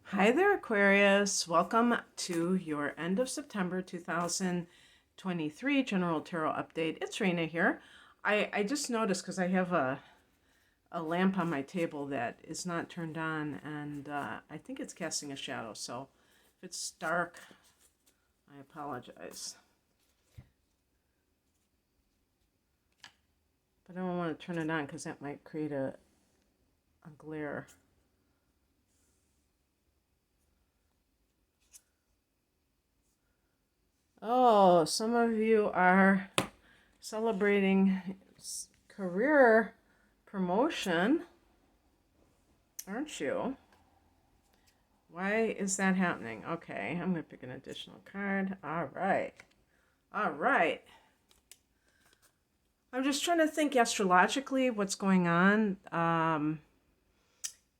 Hi there, Aquarius. Welcome to your end of September 2023 General Tarot Update. It's Raina here. I just noticed because I have a lamp on my table that is not turned on, and I think it's casting a shadow. So if it's dark, I apologize. But I don't want to turn it on because that might create a glare. Oh, some of you are celebrating career promotion, aren't you? Why is that happening? Okay, I'm going to pick an additional card. All right. All right. I'm just trying to think astrologically what's going on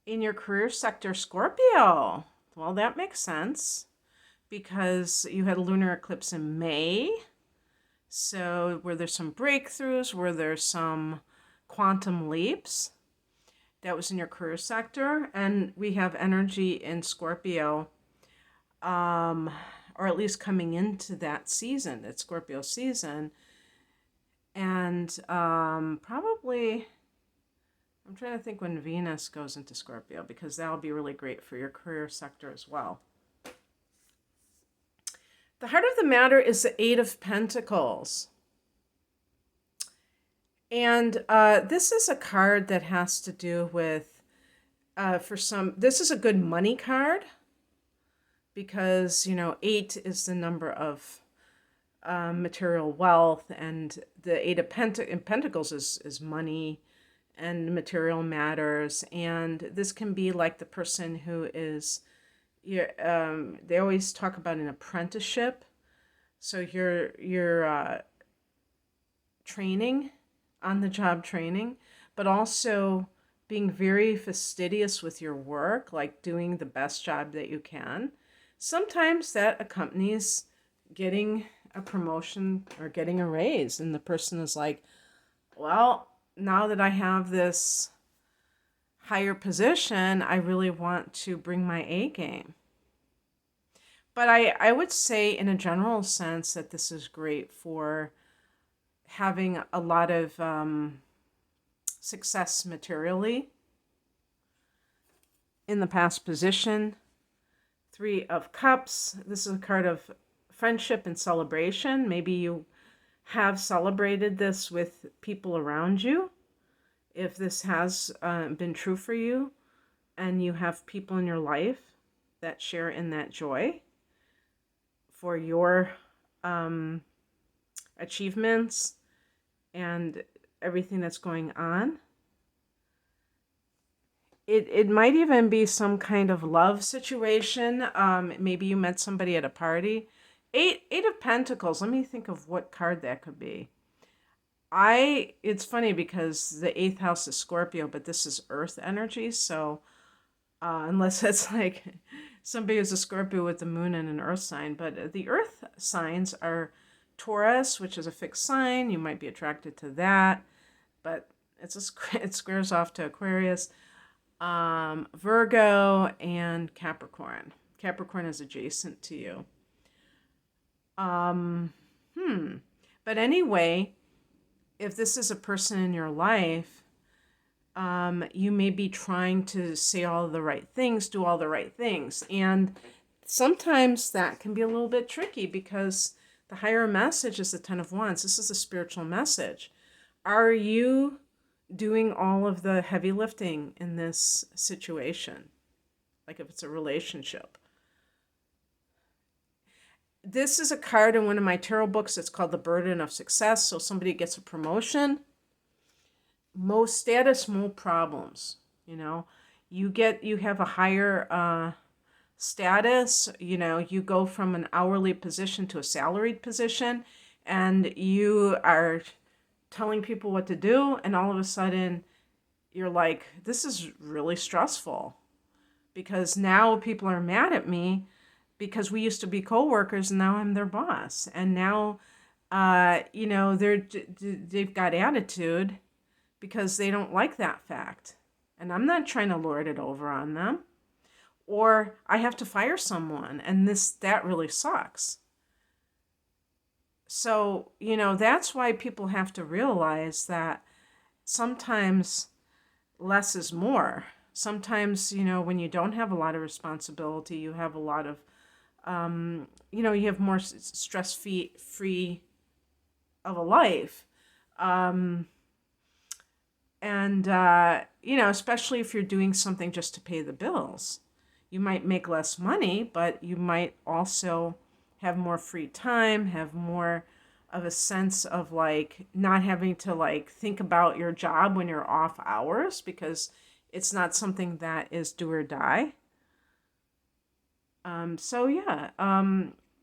in your career sector, Scorpio. Well, that makes sense because you had a lunar eclipse in May. So, were there some breakthroughs? Were there some quantum leaps? That was in your career sector. And we have energy in Scorpio, or at least coming into that season, that Scorpio season. And probably, I'm trying to think when Venus goes into Scorpio, because that'll be really great for your career sector as well. The heart of the matter is the Eight of Pentacles. And this is a card that has to do with, this is a good money card because, 8 is the number of material wealth, and the Eight of Pentacles is money and material matters. And this can be like the person who is, they always talk about an apprenticeship. So you're training, on the job training, but also being very fastidious with your work, like doing the best job that you can. Sometimes that accompanies getting a promotion or getting a raise, and the person is like, well, now that I have this higher position, I really want to bring my A game. But I would say in a general sense that this is great for having a lot of success materially in the past position. Three of Cups. This is a card of friendship and celebration. Maybe you have celebrated this with people around you. If this has been true for you, and you have people in your life that share in that joy for your achievements and everything that's going on. It might even be some kind of love situation. Maybe you met somebody at a party. Eight of Pentacles. Let me think of what card that could be. It's funny because the 8th house is Scorpio, but this is Earth energy. So unless it's like somebody who's a Scorpio with the moon and an Earth sign, but the Earth signs are Taurus, which is a fixed sign. You might be attracted to that, but it squares off to Aquarius, Virgo, and Capricorn. Capricorn is adjacent to you. But anyway, if this is a person in your life, you may be trying to say all the right things, do all the right things. And sometimes that can be a little bit tricky because the higher message is the Ten of Wands. This is a spiritual message. Are you doing all of the heavy lifting in this situation? Like if it's a relationship. This is a card in one of my tarot books. It's called The Burden of Success. So somebody gets a promotion. Most status, more problems. You have a higher status. You go from an hourly position to a salaried position, and you are telling people what to do, and all of a sudden you're like, this is really stressful because now people are mad at me because we used to be co-workers and now I'm their boss. And now, they've got attitude because they don't like that fact. And I'm not trying to lord it over on them. or I have to fire someone and that really sucks. So, that's why people have to realize that sometimes less is more. Sometimes, when you don't have a lot of responsibility, you have a lot of, you have more stress free of a life. Um, and, especially if you're doing something just to pay the bills. You might make less money, but you might also have more free time, have more of a sense of like not having to like think about your job when you're off hours, because it's not something that is do or die. So yeah,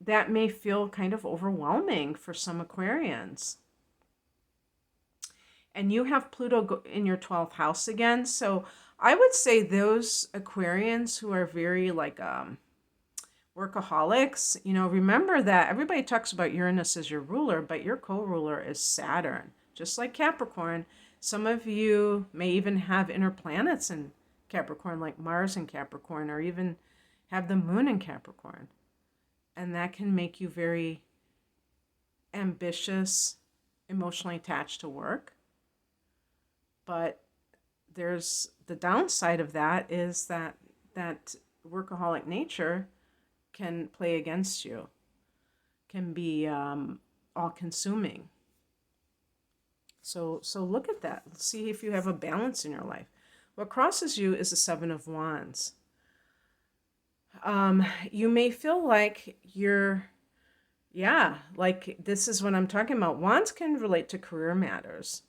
that may feel kind of overwhelming for some Aquarians. And you have Pluto in your 12th house again. So I would say those Aquarians who are very like workaholics, remember that everybody talks about Uranus as your ruler, but your co-ruler is Saturn. Just like Capricorn, some of you may even have inner planets in Capricorn, like Mars in Capricorn, or even have the moon in Capricorn. And that can make you very ambitious, emotionally attached to work. But there's the downside of that is that workaholic nature can play against you, can be all-consuming. So look at that. See if you have a balance in your life. What crosses you is the Seven of Wands. You may feel like like this is what I'm talking about. Wands can relate to career matters.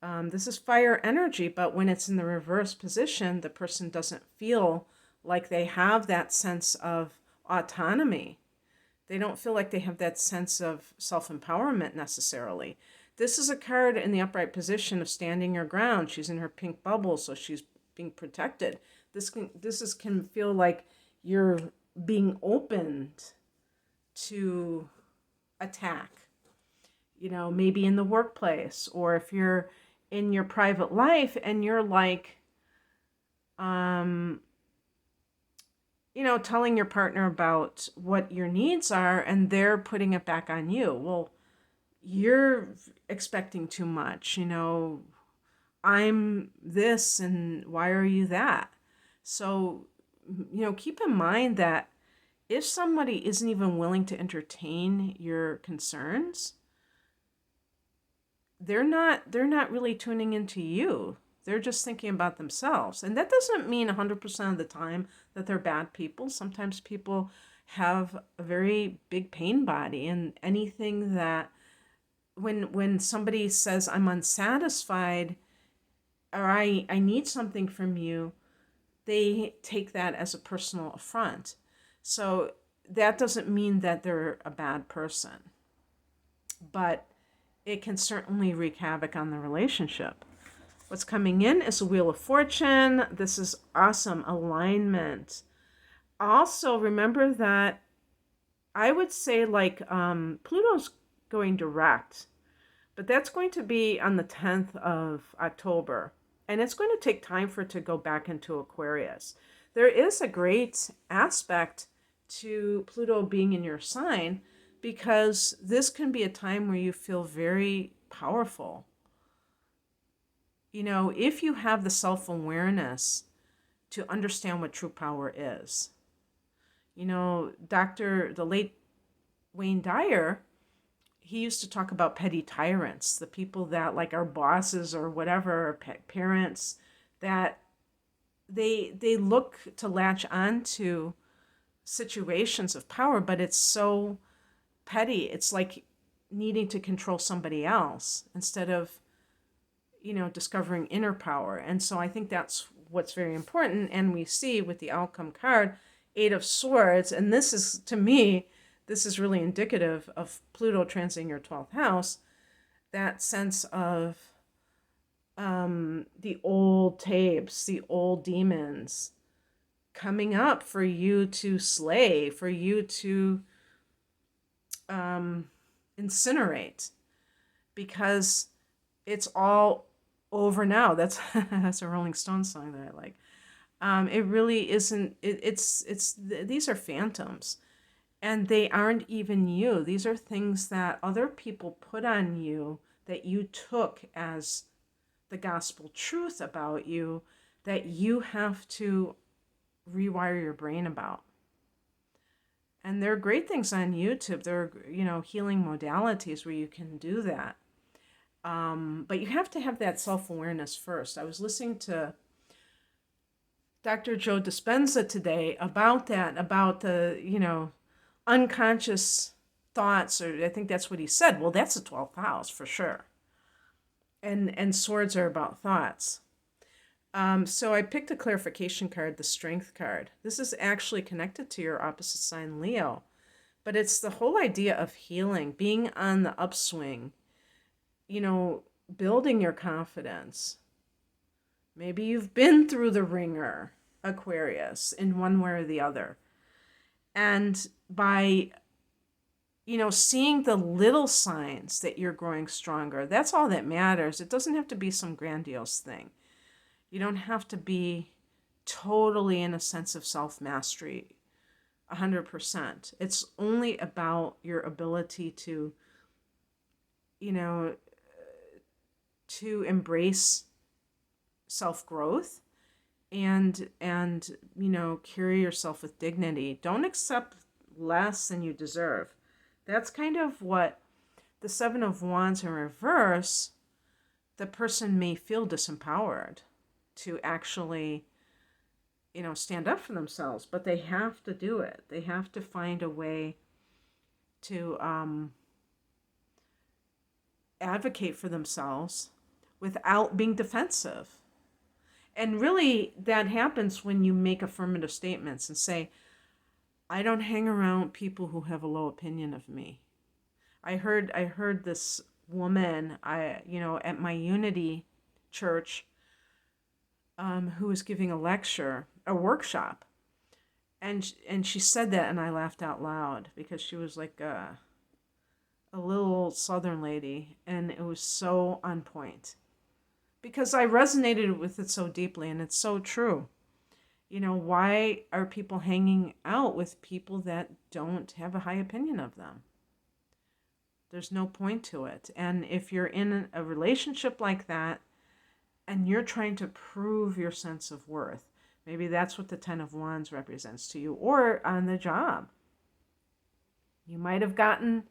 This is fire energy, but when it's in the reverse position, the person doesn't feel like they have that sense of autonomy. They don't feel like they have that sense of self-empowerment necessarily. This is a card in the upright position of standing your ground. She's in her pink bubble, so she's being protected. This can feel like you're being opened to attack. Maybe in the workplace, or if you're in your private life and you're like, telling your partner about what your needs are and they're putting it back on you. Well, you're expecting too much, I'm this and why are you that? So, keep in mind that if somebody isn't even willing to entertain your concerns, they're not really tuning into you. They're just thinking about themselves. And that doesn't mean 100% of the time that they're bad people. Sometimes people have a very big pain body, and anything that when somebody says I'm unsatisfied or I need something from you, they take that as a personal affront. So that doesn't mean that they're a bad person, but it can certainly wreak havoc on the relationship. What's coming in is a Wheel of Fortune. This is awesome alignment. Also, remember that I would say like Pluto's going direct, but that's going to be on the 10th of October. And it's going to take time for it to go back into Aquarius. There is a great aspect to Pluto being in your sign, because this can be a time where you feel very powerful. If you have the self-awareness to understand what true power is. The late Wayne Dyer, he used to talk about petty tyrants, the people that like our bosses or whatever, or parents, that they look to latch onto situations of power, but it's so petty. It's like needing to control somebody else instead of, discovering inner power. And so I think that's what's very important. And we see with the outcome card, Eight of Swords, and this is, to me, this is really indicative of Pluto transiting your 12th house, that sense of the old tapes, the old demons coming up for you to slay, for you to incinerate, because it's all over now. That's a Rolling Stones song that I like. It really isn't. These are phantoms, and they aren't even you. These are things that other people put on you that you took as the gospel truth about you, that you have to rewire your brain about. And there are great things on YouTube. There are, healing modalities where you can do that. But you have to have that self-awareness first. I was listening to Dr. Joe Dispenza today about that, about the, unconscious thoughts, or I think that's what he said. Well, that's the 12th house for sure. And swords are about thoughts. So I picked a clarification card, the Strength card. This is actually connected to your opposite sign, Leo. But it's the whole idea of healing, being on the upswing, building your confidence. Maybe you've been through the ringer, Aquarius, in one way or the other. And by, seeing the little signs that you're growing stronger, that's all that matters. It doesn't have to be some grandiose thing. You don't have to be totally in a sense of self-mastery, 100%. It's only about your ability to, to embrace self-growth and carry yourself with dignity. Don't accept less than you deserve. That's kind of what the Seven of Wands in reverse, the person may feel disempowered to actually, stand up for themselves, but they have to do it. They have to find a way to advocate for themselves without being defensive. And really, that happens when you make affirmative statements and say, I don't hang around people who have a low opinion of me. I heard this woman, at my Unity church, who was giving a workshop, and she said that, and I laughed out loud because she was like a little Southern lady, and it was so on point. Because I resonated with it so deeply, and it's so true. Why are people hanging out with people that don't have a high opinion of them? There's no point to it. And if you're in a relationship like that, and you're trying to prove your sense of worth, maybe that's what the Ten of Wands represents to you, or on the job. You might have gotten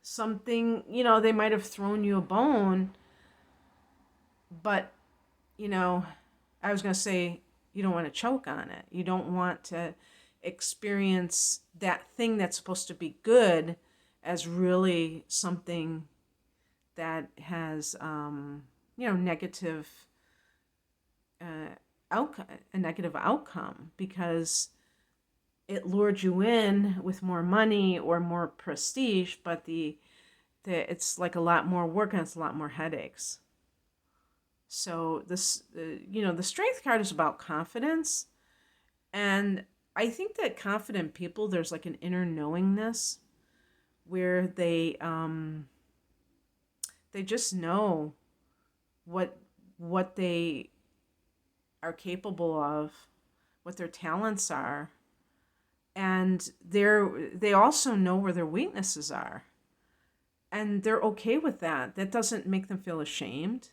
something, they might have thrown you a bone, but, I was going to say, you don't want to choke on it. You don't want to experience that thing that's supposed to be good as really something that has, negative a negative outcome, because it lured you in with more money or more prestige, but it's like a lot more work and it's a lot more headaches. So this, the Strength card is about confidence. And I think that confident people, there's like an inner knowingness where they just know what they are capable of, what their talents are. And they also know where their weaknesses are. And they're okay with that. That doesn't make them feel ashamed.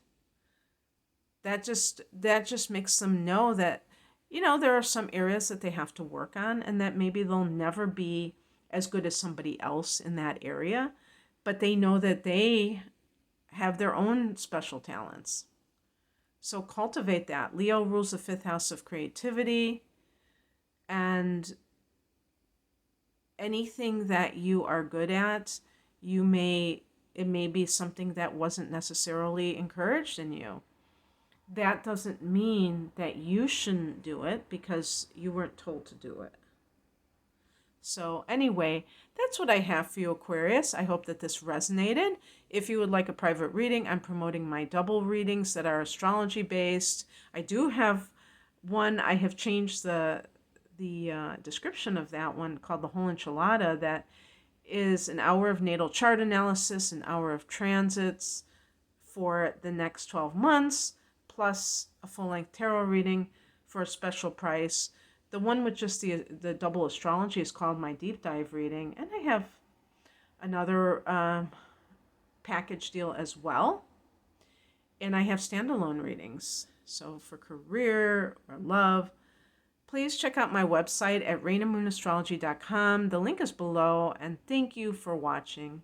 That just makes them know that, there are some areas that they have to work on, and that maybe they'll never be as good as somebody else in that area, but they know that they have their own special talents. So cultivate that. Leo rules the 5th house of creativity, and anything that you are good at, it may be something that wasn't necessarily encouraged in you. That doesn't mean that you shouldn't do it because you weren't told to do it. So anyway, that's what I have for you, Aquarius. I hope that this resonated. If you would like a private reading, I'm promoting my double readings that are astrology based. I do have one. I have changed the description of that one, called the whole enchilada, that is an hour of natal chart analysis, an hour of transits for the next 12 months, plus a full-length tarot reading for a special price. The one with just the double astrology is called my deep dive reading, and I have another package deal as well. And I have standalone readings. So for career or love, please check out my website at rainamoonastrology.com. The link is below, and thank you for watching.